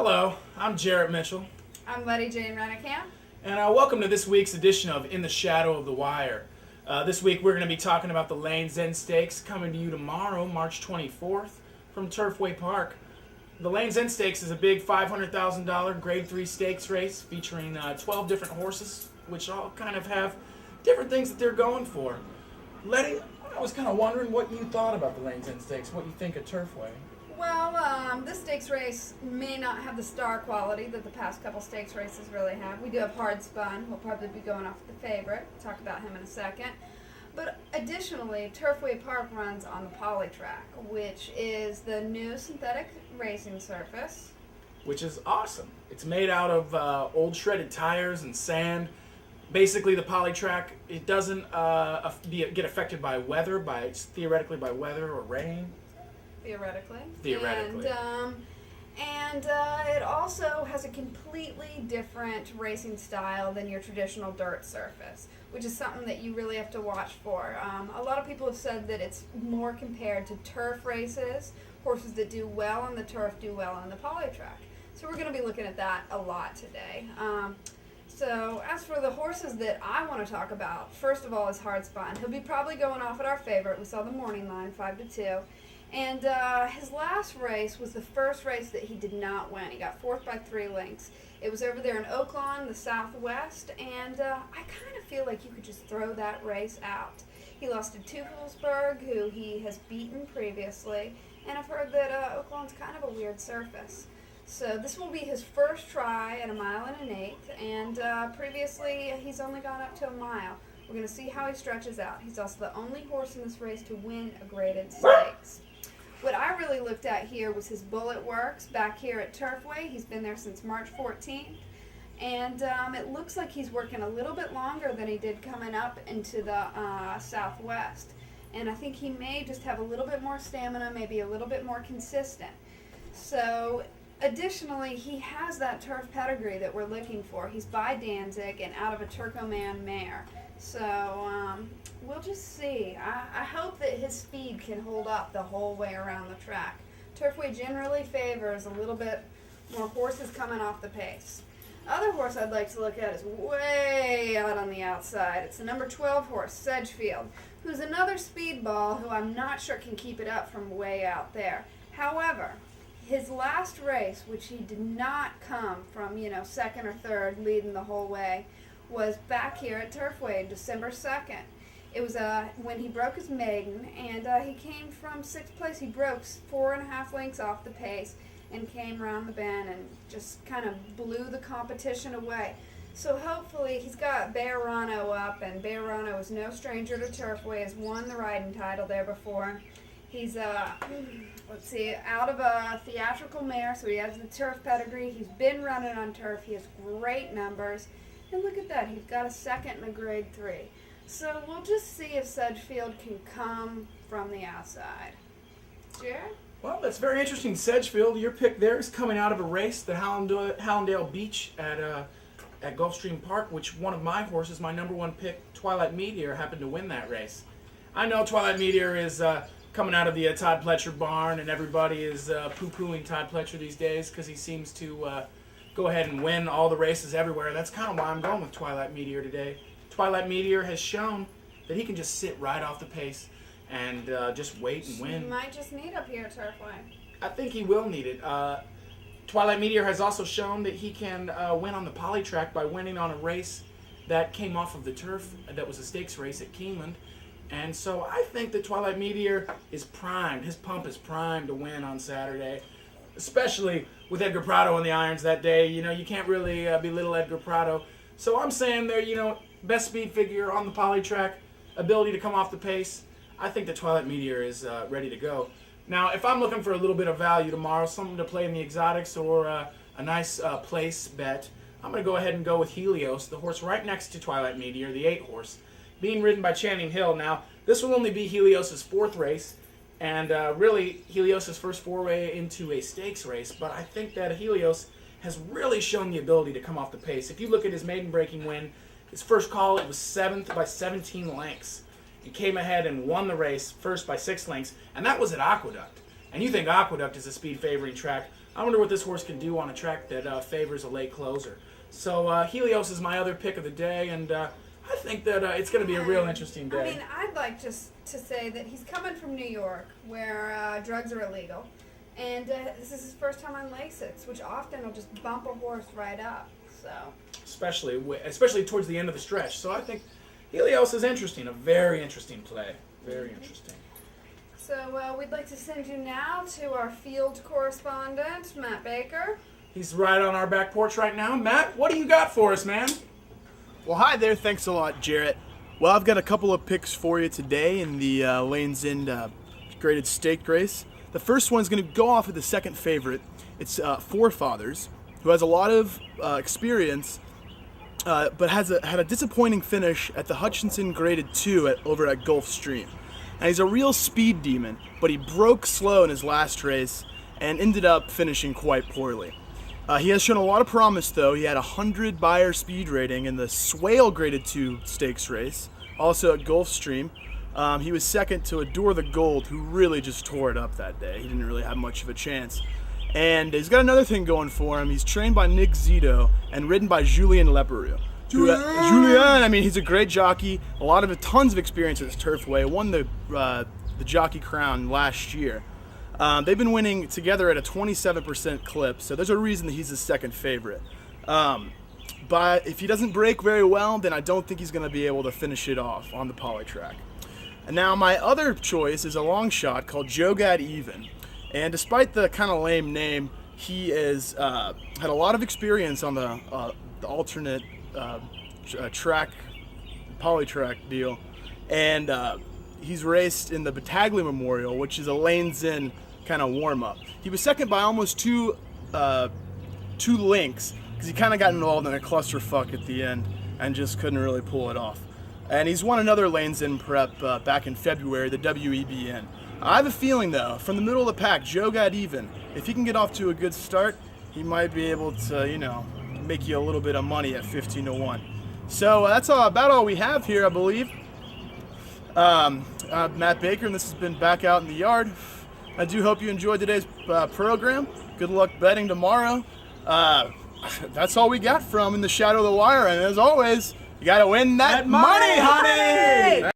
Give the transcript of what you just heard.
Hello, I'm Jarrett Mitchell, I'm Letty Jane Rennicamp. and welcome to this week's edition of In the Shadow of the Wire. This week we're going to be talking about the Lanes End Stakes coming to you tomorrow, March 24th, from Turfway Park. The Lanes End Stakes is a big $500,000 Grade 3 stakes race featuring 12 different horses, which all kind of have different things that they're going for. Letty, I was kind of wondering what you thought about the Lanes End Stakes, what you think of Turfway. Well, this stakes race may not have the star quality that the past couple stakes races really have. We do have Hard Spun. We'll probably be going off the favorite. We'll talk about him in a second. But additionally, Turfway Park runs on the poly track, which is the new synthetic racing surface. Which is awesome. It's made out of old shredded tires and sand. Basically, the poly track, it doesn't get affected by weather, theoretically by weather or rain. Theoretically. Theoretically. And it also has a completely different racing style than your traditional dirt surface, which is something that you really have to watch for. A lot of people have said that it's more compared to turf races. Horses that do well on the turf do well on the poly track. So we're going to be looking at that a lot today. So as for the horses that I want to talk about, first of all is Hard Spun. He'll be probably going off at our favorite. We saw the morning line, 5-2. And his last race was the first race that he did not win. He got fourth by 3 lengths. It was over there in Oaklawn, the Southwest, and I kind of feel like you could just throw that race out. He lost to Teufelsberg, who he has beaten previously, and I've heard that Oaklawn's kind of a weird surface. So this will be his first try at 1 1/8, and previously he's only gone up to a mile. We're going to see how he stretches out. He's also the only horse in this race to win a graded stakes. What I really looked at here was his bullet works back here at Turfway. He's been there since March 14th. And it looks like he's working a little bit longer than he did coming up into the Southwest. And I think he may just have a little bit more stamina, maybe a little bit more consistent. So additionally, he has that turf pedigree that we're looking for. He's by Danzig and out of a Turcoman mare. So we'll just see. I hope that his speed can hold up the whole way around the track. Turfway generally favors a little bit more horses coming off the pace. Other horse I'd like to look at is way out on the outside. It's the number 12 horse, Sedgefield, who's another speedball who I'm not sure can keep it up from way out there. However, his last race, which he did not come from, second or third, leading the whole way, was back here at Turfway, December 2nd. It was when he broke his maiden, and he came from 6th place. He broke 4.5 lengths off the pace and came around the bend and just kind of blew the competition away. So hopefully he's got Bearano up, and Bearano is no stranger to Turfway, has won the riding title there before. He's, out of a theatrical mare, so he has the turf pedigree. He's been running on turf. He has great numbers. And look at that, he's got a second and a grade 3. So we'll just see if Sedgefield can come from the outside. Jared? Well, that's very interesting, Sedgefield. Your pick there is coming out of a race, the Hallandale Beach at Gulfstream Park, which one of my horses, my number 1 pick, Twilight Meteor, happened to win that race. I know Twilight Meteor is coming out of the Todd Pletcher barn, and everybody is poo-pooing Todd Pletcher these days because he seems to go ahead and win all the races everywhere. That's kind of why I'm going with Twilight Meteor today. Twilight Meteor has shown that he can just sit right off the pace and just wait and win. He might just need up here at Turfway. I think he will need it. Twilight Meteor has also shown that he can win on the poly track by winning on a race that came off of the turf, that was a stakes race at Keeneland. And so I think that Twilight Meteor is primed. His pump is primed to win on Saturday, especially with Edgar Prado in the irons that day. You can't really belittle Edgar Prado. So I'm saying there, best speed figure on the poly track, ability to come off the pace. I think the Twilight Meteor is ready to go. Now, if I'm looking for a little bit of value tomorrow, something to play in the exotics or a nice place bet, I'm going to go ahead and go with Helios, the horse right next to Twilight Meteor, the 8 horse, being ridden by Channing Hill. Now, this will only be Helios' 4th race, and really Helios' first foray into a stakes race, but I think that Helios has really shown the ability to come off the pace. If you look at his maiden breaking win, his first call, it was 7th by 17 lengths. He came ahead and won the race first by 6 lengths, and that was at Aqueduct. and you think Aqueduct is a speed-favoring track, I wonder what this horse can do on a track that favors a late closer. So Helios is my other pick of the day, and I think that it's going to be a real interesting day. I mean, I'd like just to say that he's coming from New York, where drugs are illegal, and this is his first time on Lasix, which often will just bump a horse right up. So especially towards the end of the stretch. So I think Helios is interesting, a very interesting play, very interesting. So we'd like to send you now to our field correspondent, Matt Baker. He's right on our back porch right now. Matt, what do you got for us, man? Well, hi there. Thanks a lot, Jarrett. Well, I've got a couple of picks for you today in the Lanes End graded stake race. The first one's going to go off with the second favorite. It's Forefathers, who has a lot of experience, but had a disappointing finish at the Hutchinson graded 2 over at Gulfstream. And he's a real speed demon, but he broke slow in his last race and ended up finishing quite poorly. He has shown a lot of promise, though. He had a 100 Beyer speed rating in the Swale graded 2 stakes race, also at Gulfstream. He was second to Adore the Gold, who really just tore it up that day. He didn't really have much of a chance. And he's got another thing going for him. He's trained by Nick Zito and ridden by Julien Leparoux. Julien, I mean, he's a great jockey. Tons of experience at this turfway. Won the jockey crown last year. They've been winning together at a 27% clip, so there's a reason that he's the second favorite. But if he doesn't break very well, then I don't think he's going to be able to finish it off on the poly track. And now my other choice is a long shot called Jogad Even. And despite the kind of lame name, he has had a lot of experience on the alternate track, poly track deal. And he's raced in the Battaglia Memorial, which is a Lanes End kind of warm-up. He was second by almost two lengths because he kind of got involved in a clusterfuck at the end and just couldn't really pull it off. And he's won another Lanes End prep back in February, the WEBN. I have a feeling, though, from the middle of the pack, Jogad Even, if he can get off to a good start, he might be able to, make you a little bit of money at 15-1. So that's about all we have here, I believe. Matt Baker, and this has been Back Out in the Yard. I do hope you enjoyed today's program. Good luck betting tomorrow. That's all we got from In the Shadow of the Wire, and as always, you got to win that money, honey!